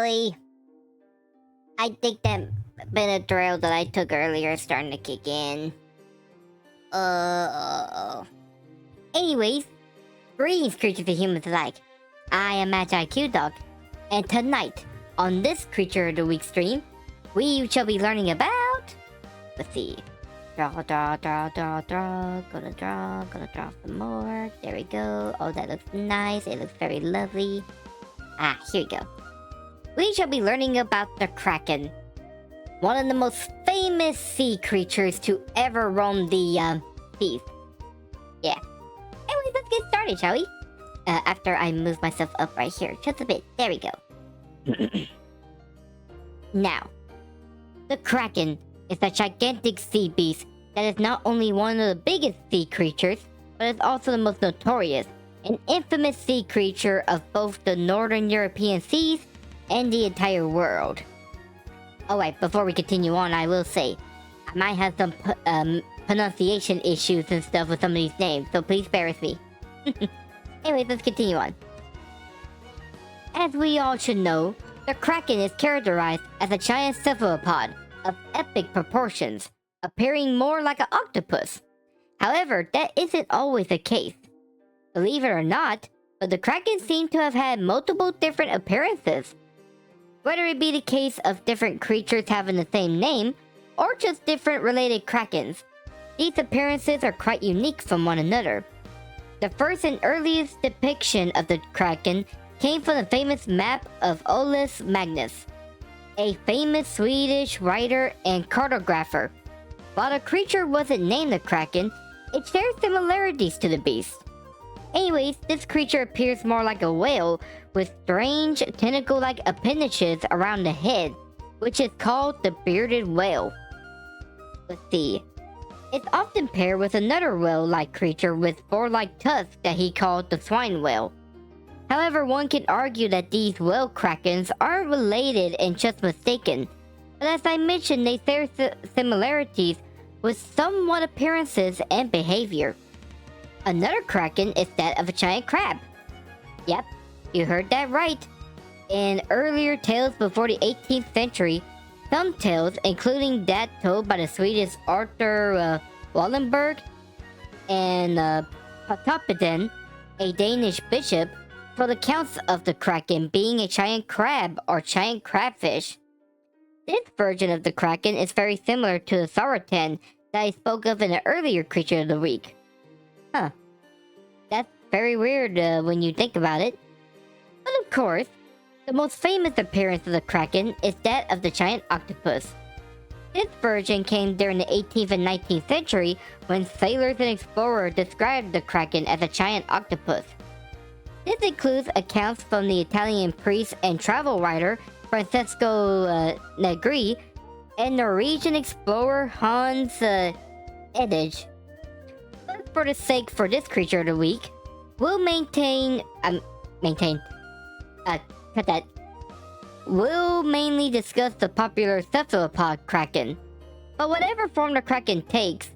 Joey. I think that Benadyrl that I took earlier is starting to kick in. Anyways, greetings, creatures and humans alike. I am MagiQDog, and tonight, on this Creature of the Week stream, we shall be learning about... Let's see. Draw. Gonna draw some more. There we go. Oh, that looks nice. It looks very lovely. Ah, here we go. We shall be learning about the Kraken. One of the most famous sea creatures to ever roam the, seas. Yeah. Anyways, let's get started, shall we? After I move myself up right here. Just a bit. There we go. Now, the Kraken is a gigantic sea beast that is not only one of the biggest sea creatures, but is also the most notorious and infamous sea creature of both the northern European seas and the entire world. Oh wait, before we continue on, I will say, I might have some pronunciation issues and stuff with some of these names, so please bear with me. Anyways, let's continue on. As we all should know, the Kraken is characterized as a giant cephalopod of epic proportions, appearing more like an octopus. However, that isn't always the case. Believe it or not, but the Kraken seem to have had multiple different appearances. Whether it be the case of different creatures having the same name, or just different related Krakens, these appearances are quite unique from one another. The first and earliest depiction of the Kraken came from the famous map of Olaus Magnus, a famous Swedish writer and cartographer. While the creature wasn't named the Kraken, it shares similarities to the beast. Anyways, this creature appears more like a whale with strange tentacle-like appendages around the head, which is called the bearded whale. Let's see. It's often paired with another whale-like creature with boar-like tusks that he called the Swine Whale. However, one can argue that these whale krakens aren't related and just mistaken, but as I mentioned, they share similarities with somewhat appearances and behavior. Another kraken is that of a giant crab. Yep, you heard that right. In earlier tales before the 18th century, some tales, including that told by the Swedish Arthur Wallenberg and Potapoden, a Danish bishop, told accounts of the Kraken being a giant crab or giant crabfish. This version of the Kraken is very similar to the Saratan that I spoke of in the earlier Creature of the Week. Huh. That's very weird when you think about it. But of course, the most famous appearance of the Kraken is that of the giant octopus. This version came during the 18th and 19th century when sailors and explorers described the Kraken as a giant octopus. This includes accounts from the Italian priest and travel writer Francesco Negri and Norwegian explorer Hans Edage. But for the sake for this Creature of the Week, we'll We'll mainly discuss the popular cephalopod Kraken. But whatever form the Kraken takes,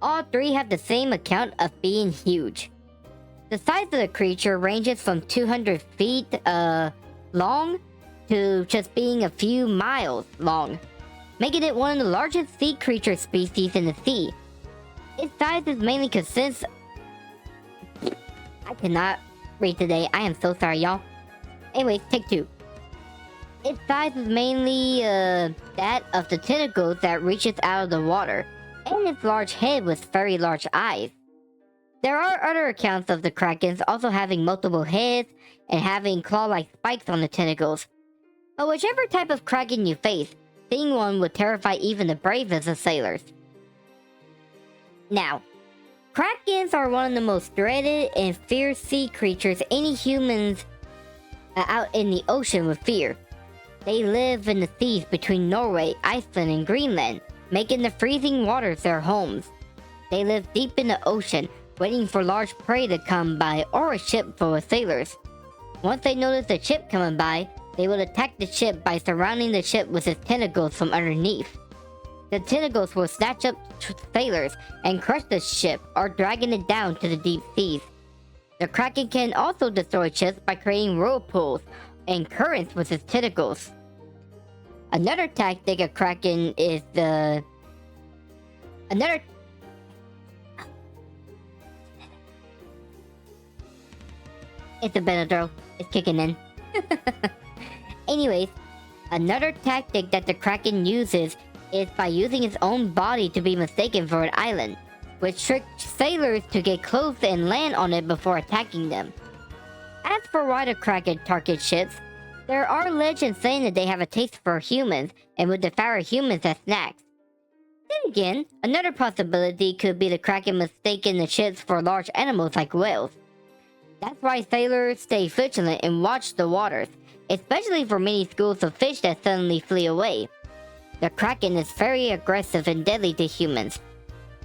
all three have the same account of being huge. The size of the creature ranges from 200 feet long to just being a few miles long, making it one of the largest sea creature species in the sea. Its size is mainly consists... I cannot read today. I am so sorry, y'all. Anyways, take two. Its size is mainly that of the tentacles that reaches out of the water, and its large head with very large eyes. There are other accounts of the Krakens also having multiple heads and having claw-like spikes on the tentacles. But whichever type of Kraken you face, seeing one would terrify even the bravest of sailors. Now, Krakens are one of the most dreaded and fierce sea creatures any humans out in the ocean would fear. They live in the seas between Norway, Iceland, and Greenland, making the freezing waters their homes. They live deep in the ocean, waiting for large prey to come by or a ship full of sailors. Once they notice a ship coming by, they will attack the ship by surrounding the ship with its tentacles from underneath. The tentacles will snatch up sailors and crush the ship or dragging it down to the deep seas. The Kraken can also destroy ships by creating whirlpools and currents with its tentacles. Another tactic of Kraken is the... Another... It's a Benadyrl. It's kicking in. Anyways, another tactic that the Kraken uses is by using its own body to be mistaken for an island, which tricks sailors to get close and land on it before attacking them. As for why the Kraken target ships, there are legends saying that they have a taste for humans and would devour humans as snacks. Then again, another possibility could be the Kraken mistaking the ships for large animals like whales. That's why sailors stay vigilant and watch the waters, especially for many schools of fish that suddenly flee away. The Kraken is very aggressive and deadly to humans.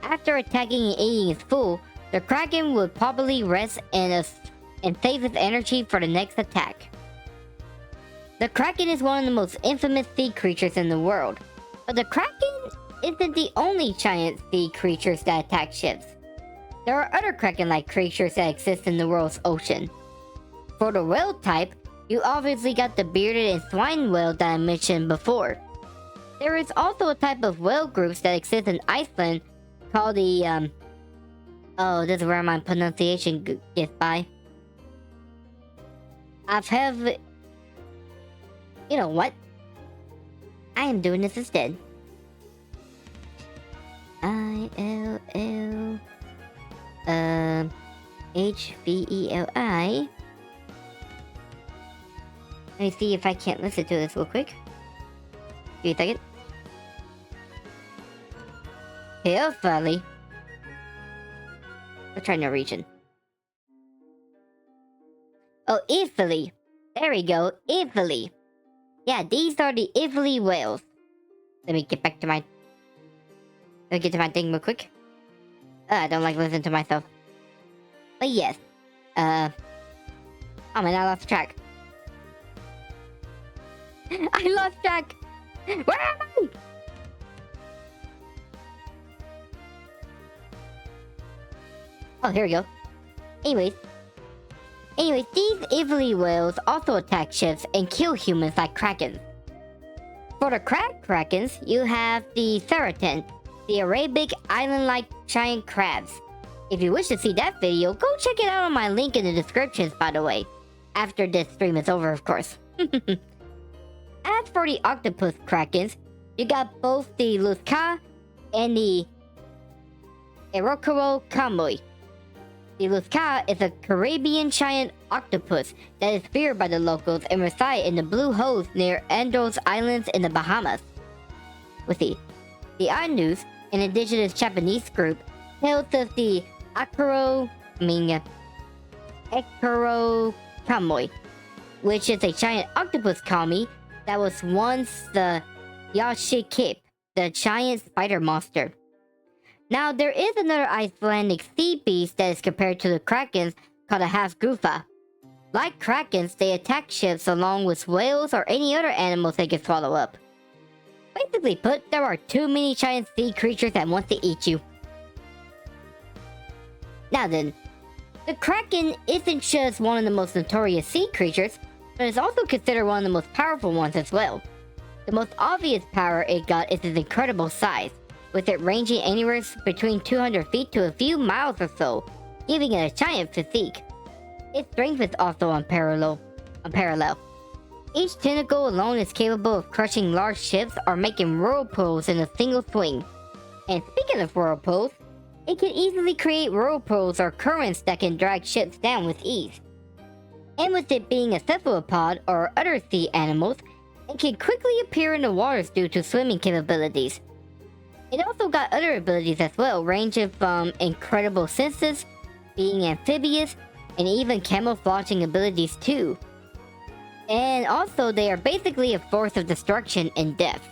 After attacking and eating its food, the Kraken would probably rest and save its energy for the next attack. The Kraken is one of the most infamous sea creatures in the world, but the Kraken isn't the only giant sea creatures that attack ships. There are other Kraken-like creatures that exist in the world's ocean. For the whale type, you obviously got the bearded and swine whale that I mentioned before. There is also a type of whale groups that exist in Iceland called the, oh, this is where my pronunciation gets by. You know what? I am doing this instead. Illhveli. Let me see if I can't listen to this real quick. Give me a second. Illhveli. Let's try Norwegian. Oh, Illhveli. There we go. Illhveli. Yeah, these are the Illhveli whales. Let me get back to my... Let me get to my thing real quick. I don't like listening to myself. But yes. Oh man, I lost track. I lost track! Where am I? Oh, here we go. Anyways, these Illhveli whales also attack ships and kill humans like Krakens. For the Krakens, you have the Saratan, the Arabic island-like giant crabs. If you wish to see that video, go check it out on my link in the descriptions, by the way. After this stream is over, of course. As for the octopus Krakens, you got both the Lusca and the Akkorokamui. The Lusca is a Caribbean giant octopus that is feared by the locals and reside in the blue holes near Andros Islands in the Bahamas. Let's see. The Ainus, an indigenous Japanese group, tells us the Akkorokamui, which is a giant octopus kami that was once the Yaushikep, the giant spider monster. Now, there is another Icelandic sea beast that is compared to the Krakens called a Hafgufa. Like Krakens, they attack ships along with whales or any other animals they can swallow up. Basically put, there are too many giant sea creatures that want to eat you. Now then, the Kraken isn't just one of the most notorious sea creatures, but is also considered one of the most powerful ones as well. The most obvious power it got is its incredible size, with it ranging anywhere between 200 feet to a few miles or so, giving it a giant physique. Its strength is also unparalleled. Each tentacle alone is capable of crushing large ships or making whirlpools in a single swing. And speaking of whirlpools, it can easily create whirlpools or currents that can drag ships down with ease. And with it being a cephalopod or other sea animals, it can quickly appear in the waters due to swimming capabilities. It also got other abilities as well, ranging from incredible senses, being amphibious, and even camouflaging abilities too. And also, they are basically a force of destruction and death.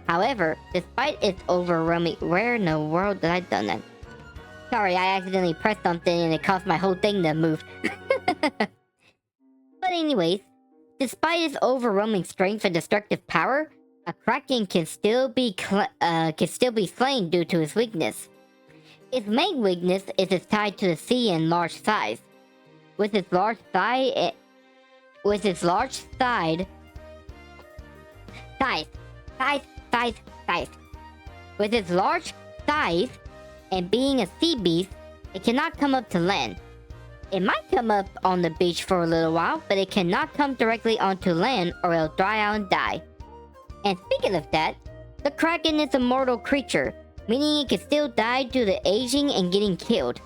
However, despite its overwhelming... Where in the world did I done that? Sorry, I accidentally pressed something and it caused my whole thing to move. But anyways, despite its overwhelming strength and destructive power, a Kraken can still be slain due to its weakness. Its main weakness is its tied to the sea and large size. With its large size with its large size, with its large size and being a sea beast, it cannot come up to land. It might come up on the beach for a little while, but it cannot come directly onto land or it'll dry out and die. And speaking of that, the Kraken is a mortal creature, meaning it can still die due to aging and getting killed.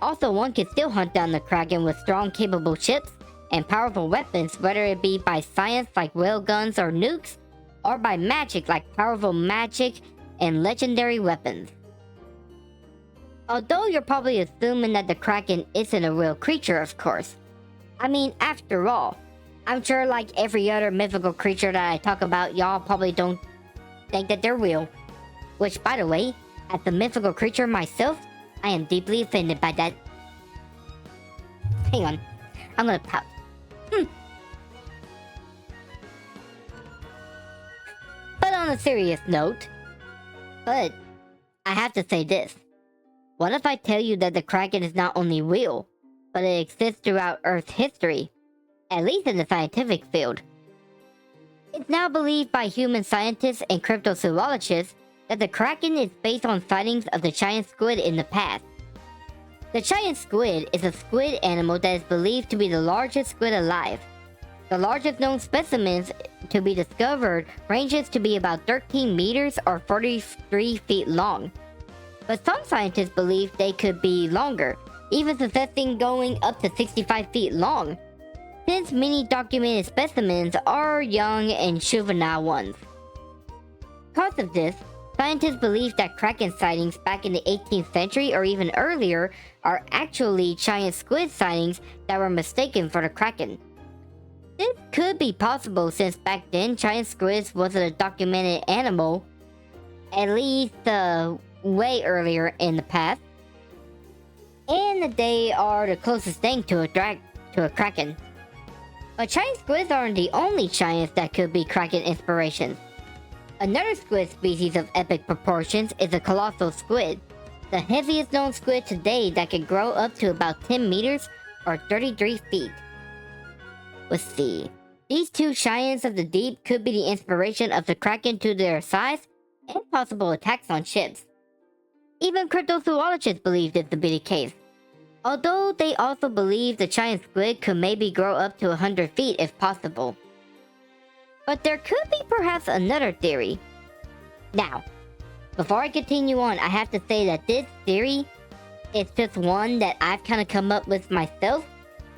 Also, one can still hunt down the Kraken with strong capable ships and powerful weapons, whether it be by science like whale guns or nukes, or by magic like powerful magic and legendary weapons. Although you're probably assuming that the Kraken isn't a real creature, of course. I mean, after all, I'm sure like every other mythical creature that I talk about, y'all probably don't think that they're real. Which, by the way, as a mythical creature myself, I am deeply offended by that. Hang on, I'm gonna pout. But on a serious note, I have to say this. What if I tell you that the Kraken is not only real, but it exists throughout Earth's history, at least in the scientific field? It's now believed by human scientists and cryptozoologists that the Kraken is based on sightings of the giant squid in the past. The giant squid is a squid animal that is believed to be the largest squid alive. The largest known specimens to be discovered ranges to be about 13 meters or 43 feet long. But some scientists believe they could be longer, even suggesting going up to 65 feet long, since many documented specimens are young and juvenile ones. Because of this, scientists believe that Kraken sightings back in the 18th century or even earlier are actually giant squid sightings that were mistaken for the Kraken. This could be possible since back then giant squids wasn't a documented animal, at least way earlier in the past, and they are the closest thing to a Kraken. But giant squids aren't the only giants that could be Kraken inspirations. Another squid species of epic proportions is a colossal squid, the heaviest known squid today that can grow up to about 10 meters or 33 feet. Let's see. These two giants of the deep could be the inspiration of the Kraken due to their size and possible attacks on ships. Even cryptozoologists believe this to be the case, although they also believe the giant squid could maybe grow up to 100 feet if possible. But there could be perhaps another theory. Now, before I continue on, I have to say that this theory is just one that I've kind of come up with myself,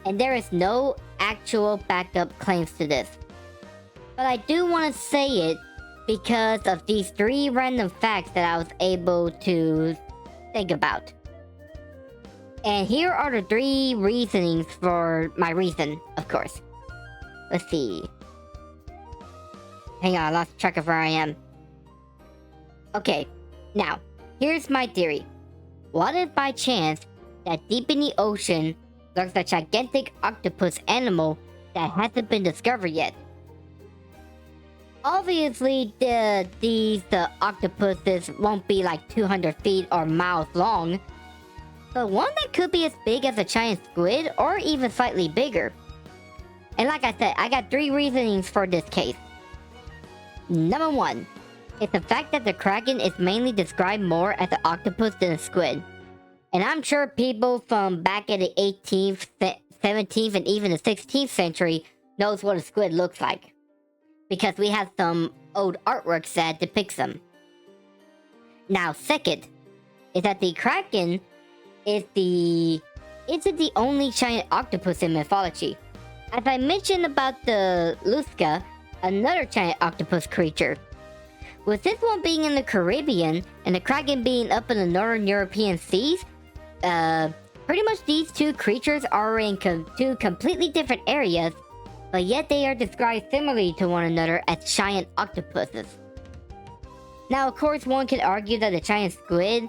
and there is no actual backup claims to this. But I do want to say it because of these 3 random facts that I was able to think about. And here are the 3 reasonings for my reason, of course. Let's see. Hang on, I lost track of where I am. Okay, now, here's my theory. What if by chance that deep in the ocean lurks a gigantic octopus animal that hasn't been discovered yet? Obviously, these octopuses won't be like 200 feet or miles long, but one that could be as big as a giant squid or even slightly bigger. And like I said, I got 3 reasonings for this case. Number 1 is the fact that the Kraken is mainly described more as an octopus than a squid. And I'm sure people from back in the 18th, 17th, and even the 16th century knows what a squid looks like, because we have some old artworks that depicts them. Now, second is that the Kraken isn't the only giant octopus in mythology. As I mentioned about the Lusca, another giant octopus creature. With this one being in the Caribbean and the Kraken being up in the northern European seas, pretty much these 2 creatures are in 2 completely different areas, but yet they are described similarly to one another as giant octopuses. Now, of course, one could argue that the giant squid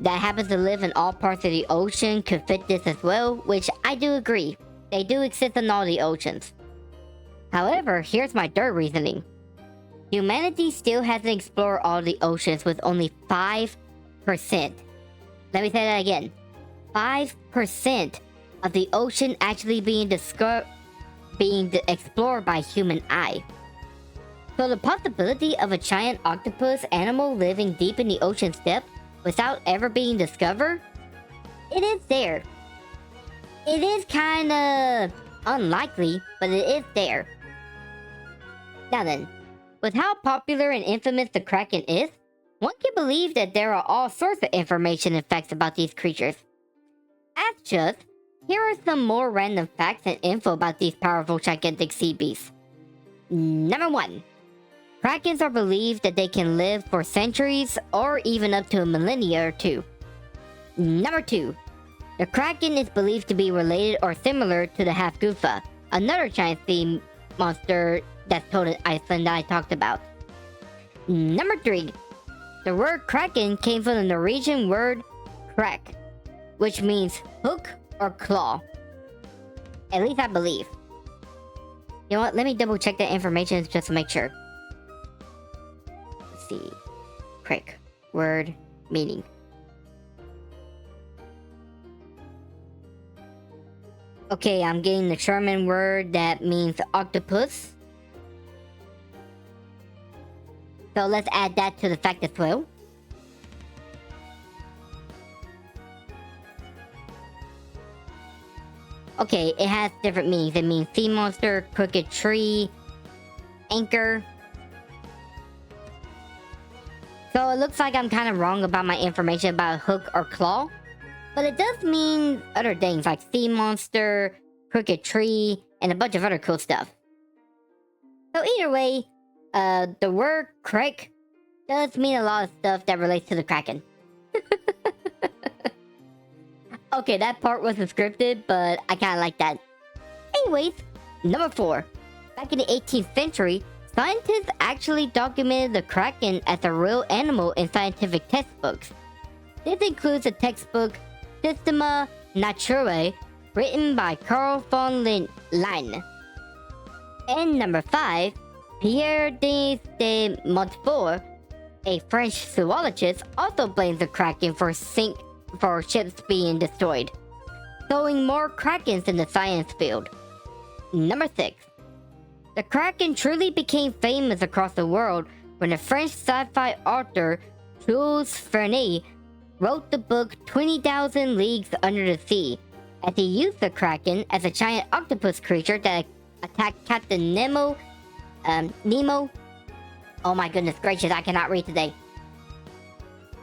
that happens to live in all parts of the ocean could fit this as well, which I do agree. They do exist in all the oceans. However, here's my 3rd reasoning. Humanity still hasn't explored all the oceans with only 5%. Let me say that again. 5% of the ocean actually being discovered being explored by human eye. So the possibility of a giant octopus animal living deep in the ocean's depth without ever being discovered, it is there. It is kinda unlikely, but it is there. Now then, with how popular and infamous the Kraken is, one can believe that there are all sorts of information and facts about these creatures. As just, here are some more random facts and info about these powerful gigantic sea beasts. Number 1. Krakens are believed that they can live for centuries or even up to a millennia or two. Number 2. The Kraken is believed to be related or similar to the Hafgufa, another giant sea monster that's told in Iceland that I talked about. Number 3. The word Kraken came from the Norwegian word krak, which means hook or claw. At least I believe. You know what? Let me double check that information just to make sure. Let's see. Krak. Word. Meaning. Okay, I'm getting the German word that means octopus. So let's add that to the fact as well. Okay, it has different meanings. It means sea monster, crooked tree, anchor. So it looks like I'm kind of wrong about my information about hook or claw. But it does mean other things like sea monster, crooked tree, and a bunch of other cool stuff. So either way, the word krak does mean a lot of stuff that relates to the Kraken. Okay, that part wasn't scripted, but I kind of like that. Anyways, number 4. Back in the 18th century, scientists actually documented the Kraken as a real animal in scientific textbooks. This includes the textbook Systema Naturae, written by Carl von Linne. And number 5, Pierre de Montfort, a French zoologist, also blames the Kraken for ships being destroyed, throwing more Krakens in the science field. Number 6. The Kraken truly became famous across the world when the French sci-fi author Jules Verne wrote the book 20,000 Leagues Under the Sea, as he used the Kraken as a giant octopus creature that attacked Captain Nemo. Oh my goodness gracious, I cannot read today.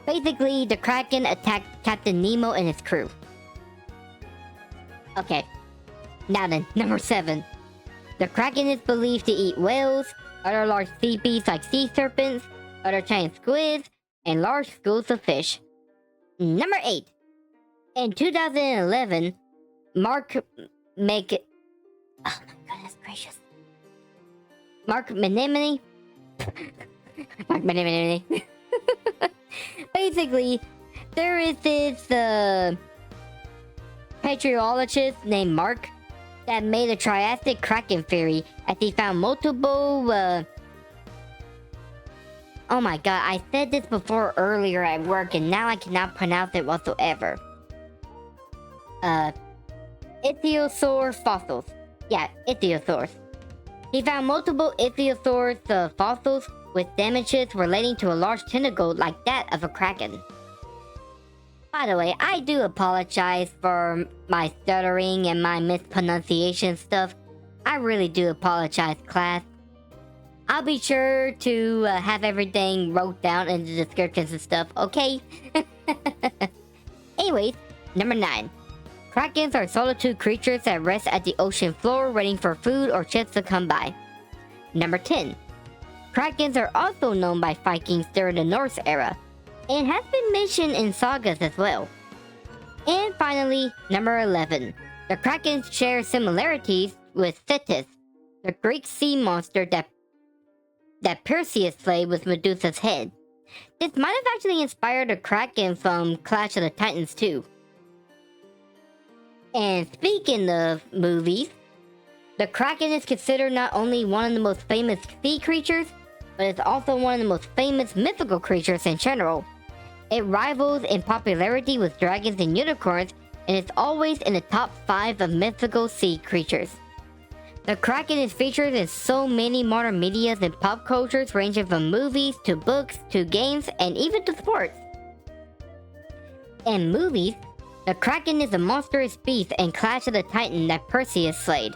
Basically, the Kraken attacked Captain Nemo and his crew. Okay. Now then, number 7. The Kraken is believed to eat whales, other large sea beasts like sea serpents, other giant squids, and large schools of fish. Number 8. In 2011, Mark Menemone. Basically, there is this patriologist named Mark that made a Triassic Kraken theory as he found multiple oh my god, I said this before earlier at work and now I cannot pronounce it whatsoever. Ichthyosaur fossils. Yeah, ichthyosaurs. He found multiple ichthyosaurs fossils with damages relating to a large tentacle like that of a Kraken. By the way, I do apologize for my stuttering and my mispronunciation stuff. I really do apologize, class. I'll be sure to have everything wrote down in the descriptions and stuff, okay? Anyways, number 9. Krakens are solitude creatures that rest at the ocean floor waiting for food or ships to come by. Number 10. Krakens are also known by Vikings during the Norse era, and has been mentioned in sagas as well. And finally, number 11. The Krakens share similarities with Cetus, the Greek sea monster that Perseus slayed with Medusa's head. This might have actually inspired the Kraken from Clash of the Titans too. And speaking of movies, the Kraken is considered not only one of the most famous sea creatures, but it's also one of the most famous mythical creatures in general. It rivals in popularity with dragons and unicorns, and it's always in the top 5 of mythical sea creatures. The Kraken is featured in so many modern medias and pop cultures, ranging from movies to books to games and even to sports. In movies, the Kraken is a monstrous beast in Clash of the Titan that Perseus slayed.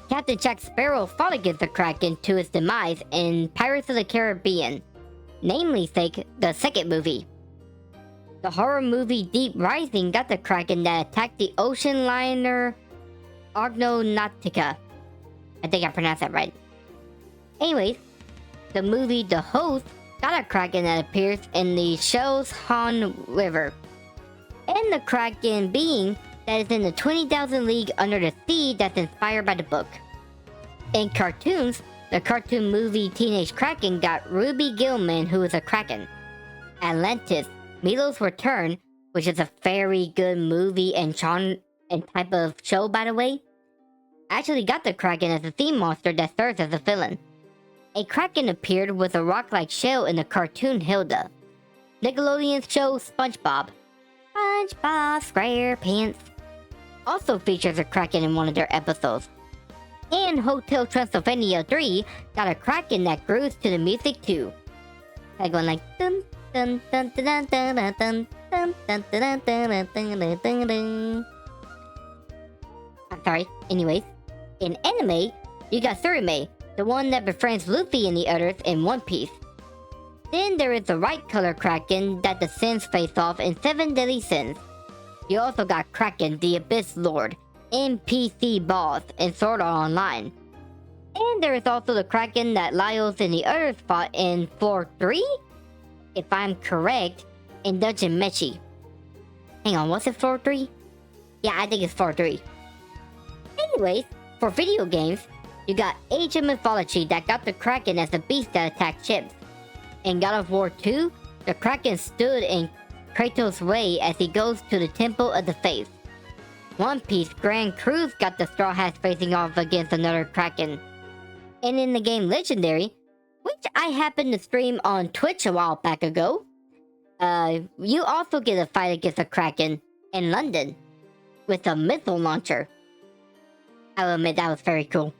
Captain Jack Sparrow fought against the Kraken to its demise in Pirates of the Caribbean, namely the second movie. The horror movie Deep Rising got the Kraken that attacked the ocean liner Argonautica. I think I pronounced that right. Anyways, the movie The Host got a Kraken that appears in the show's Han River. And the Kraken being that is in the 20,000 League Under the Sea that's inspired by the book. In cartoons, the cartoon movie Teenage Kraken got Ruby Gillman, who is a Kraken. Atlantis, Milo's Return, which is a very good movie and type of show, by the way, actually got the Kraken as a theme monster that serves as a villain. A Kraken appeared with a rock-like shell in the cartoon Hilda. Nickelodeon's show SpongeBob SquarePants also features a Kraken in one of their episodes. And Hotel Transylvania 3 got a Kraken that grooves to the music too. Like going like dun dun dun dun dun dun dun dun dun dun dun dun dun dun. I'm sorry. Anyways, in anime, you got Tsurime, the one that befriends Luffy and the others in One Piece. Then there is the right color Kraken that the Sins face off in 7 Deadly Sins. You also got Kraken, the Abyss Lord, NPC boss in Sword Art Online. And there is also the Kraken that Laios and the others fought in Floor 3? If I'm correct, in Dungeon Meshi. Hang on, was it Floor 3? Yeah, I think it's Floor 3. Anyways, for video games, you got Age of Mythology that got the Kraken as the beast that attacked ships. In God of War 2, the Kraken stood in Kratos' way as he goes to the Temple of the Faith. One Piece Grand Cruise got the Straw Hats facing off against another Kraken. And in the game Legendary, which I happened to stream on Twitch a while back ago, you also get a fight against a Kraken in London with a missile launcher. I'll admit that was very cool.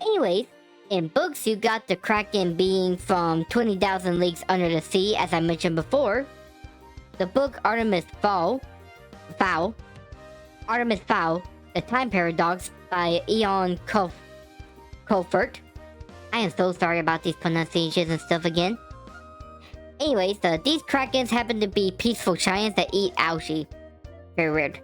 Anyways, in books, you got the Kraken being from 20,000 Leagues Under the Sea, as I mentioned before. The book Artemis Fowl, The Time Paradox by Ian Colfert. I am so sorry about these pronunciations and stuff again. Anyways, these Krakens happen to be peaceful giants that eat algae. Very weird.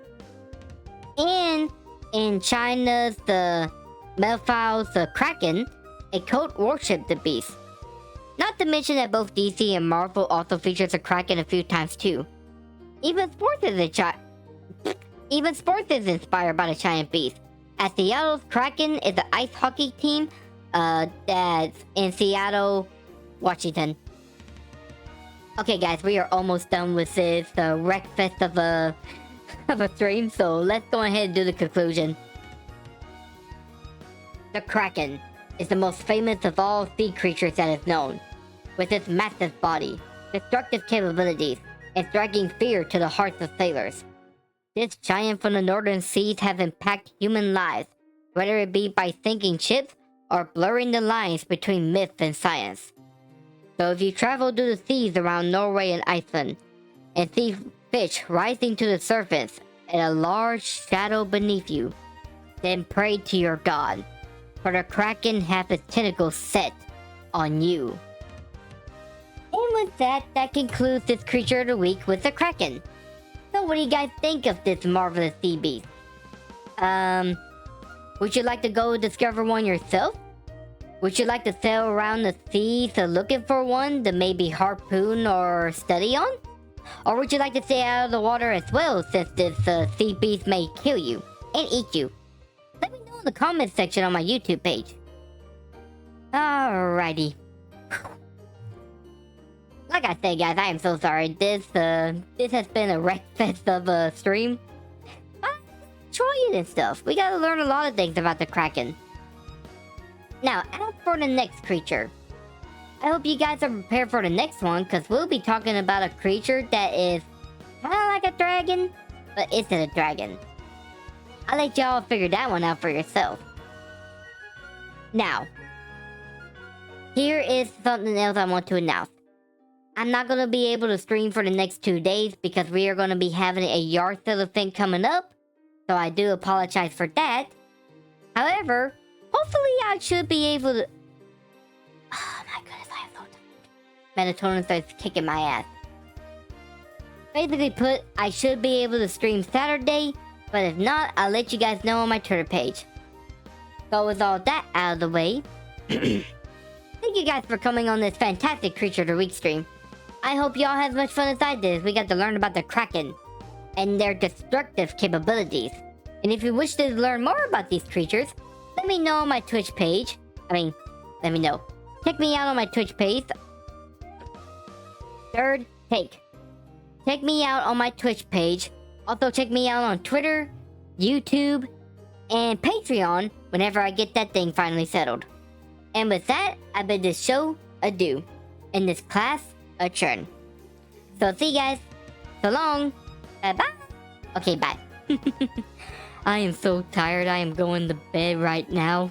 And in China's the Melfow's the Kraken, a cult worshipped the beast. Not to mention that both DC and Marvel also features a Kraken a few times too. Even sports is inspired by the giant beast, as Seattle's Kraken is the ice hockey team that's in Seattle, Washington. Okay guys, we are almost done with this wreckfest of a stream, so let's go ahead and do the conclusion. The Kraken is the most famous of all sea creatures that is known, with its massive body, destructive capabilities, and striking fear to the hearts of sailors. This giant from the northern seas has impacted human lives, whether it be by sinking ships or blurring the lines between myth and science. So if you travel through the seas around Norway and Iceland, and see fish rising to the surface and a large shadow beneath you, then pray to your god, for the Kraken has its tentacles set on you. And with that, that concludes this Creature of the Week with the Kraken. So what do you guys think of this marvelous sea beast? Would you like to go discover one yourself? Would you like to sail around the seas looking for one to maybe harpoon or study on? Or would you like to stay out of the water as well, since this sea beast may kill you and eat you? Let me know in the comments section on my YouTube page. Alrighty. Like I said, guys, I am so sorry. This has been a wreckfest of a stream. But enjoy it and stuff. We gotta learn a lot of things about the Kraken. Now, as for the next creature, I hope you guys are prepared for the next one, because we'll be talking about a creature that is kind of like a dragon, but isn't a dragon. I'll let y'all figure that one out for yourself. Now, here is something else I want to announce. I'm not going to be able to stream for the next 2 days because we are going to be having a yard sale event coming up. So I do apologize for that. However, hopefully I should be able to... Oh my goodness, I am so tired. Melatonin starts kicking my ass. Basically put, I should be able to stream Saturday, but if not, I'll let you guys know on my Twitter page. So with all that out of the way, thank you guys for coming on this fantastic Creature of the Week stream. I hope y'all had as much fun as I did. We got to learn about the Kraken and their destructive capabilities. And if you wish to learn more about these creatures, let me know on my Twitch page. Let me know. Check me out on my Twitch page. Third take. Check me out on my Twitch page. Also check me out on Twitter, YouTube, and Patreon whenever I get that thing finally settled. And with that, I bid this show adieu. And this class adjourn. So see you guys. So long. Bye. Okay, bye. I am so tired. I am going to bed right now.